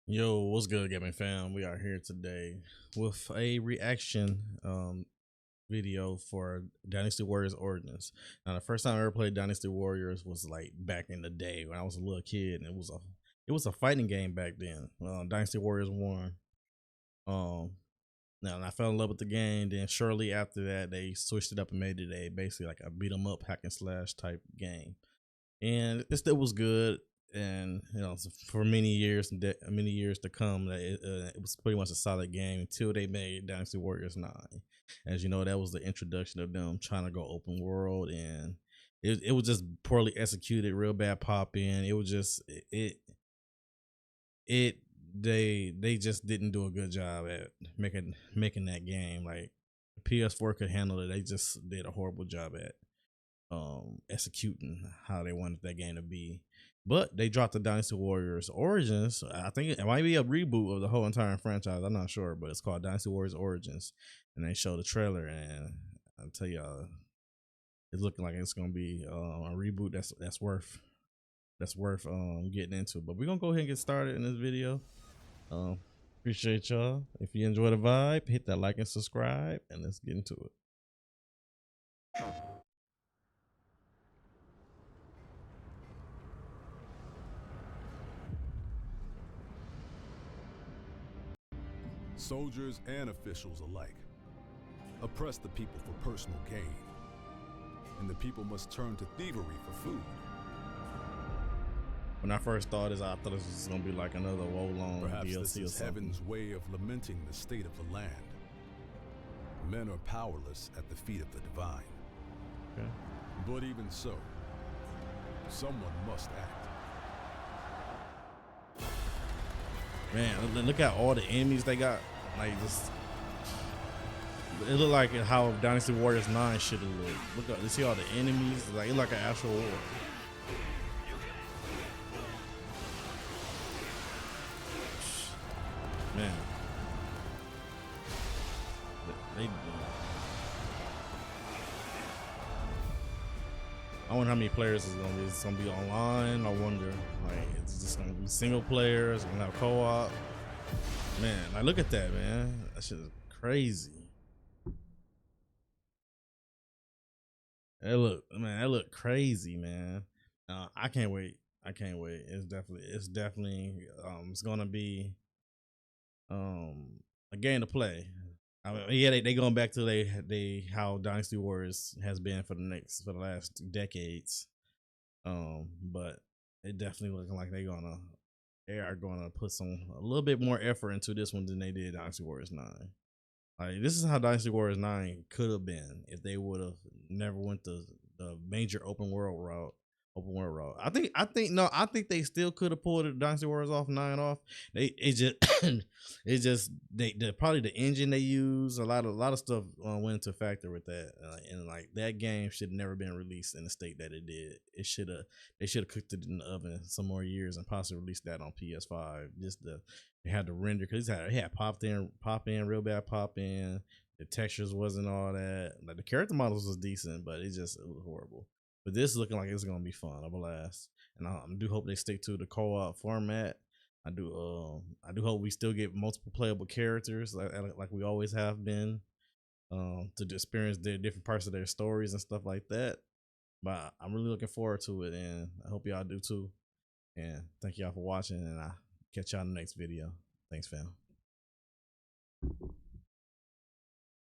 Yo, what's good, gaming fam? We are here today with a reaction video for Dynasty Warriors Origins. Now, the first time I ever played Dynasty Warriors was like back in the day when I was a little kid, and it was a fighting game back then. Dynasty Warriors 1. Um, Now, and I fell in love with the game. Then shortly after that, they switched it up and made it a basically like a beat 'em up hack and slash type game, and it still was good. And for many years to come, that it was pretty much a solid game until they made Dynasty Warriors 9. As you know, that was the introduction of them trying to go open world, and it was just poorly executed, real bad pop in. It was just it they just didn't do a good job at making that game. Like PS4 could handle it, they just did a horrible job at executing how they wanted that game to be. But they dropped the Dynasty Warriors Origins. I think it might be a reboot of the whole entire franchise. I'm not sure, but it's called Dynasty Warriors Origins, and they showed the trailer, and I'll tell y'all, it's looking like it's gonna be a reboot that's worth getting into. But we're gonna go ahead and get started in this video. Um, Appreciate y'all. If you enjoy the vibe, hit that like and subscribe, and let's get into it. Soldiers and officials alike oppress the people for personal gain, and the people must turn to thievery for food. When I first thought this, I thought this was gonna be like another Wolong Perhaps DLC this or is something. heaven's way of lamenting the state of the land. Men are powerless at the feet of the divine. Okay. But even so, someone must act. Man, look at all the enemies they got. Like, just it looked like how Dynasty Warriors 9 should have looked. Look up, you see all the enemies. Like, it looked like an actual war. Man, they. I wonder how many players is gonna be. It's gonna be online. I wonder. Like, it's just gonna be single players. Gonna have co-op. Man, like, look at that, man. That shit is crazy. That look crazy, man. I can't wait. I can't wait. It's definitely it's gonna be a game to play. I mean, yeah, they going back to they how Dynasty Warriors has been for the last decades. But it definitely looking like they are gonna put a little bit more effort into this one than they did Dynasty Warriors 9. Like, this is how Dynasty Warriors 9 could have been if they would have never went the major open world route. I think they still could have pulled the Dynasty Warriors 9 off. They probably the engine they use, a lot of stuff went into factor with that, and like that game should have never been released in the state that it did. They should have cooked it in the oven some more years and possibly released that on PS5. They had to render, because it had pop in real bad pop in. The textures wasn't all that. Like, the character models was decent, but it was horrible. But this is looking like it's gonna be fun, a blast, and I do hope they stick to the co-op format. I do hope we still get multiple playable characters, like we always have been, to experience their different parts of their stories and stuff like that. But I'm really looking forward to it, and I hope y'all do too. And thank y'all for watching, and I'll catch y'all in the next video. Thanks, fam.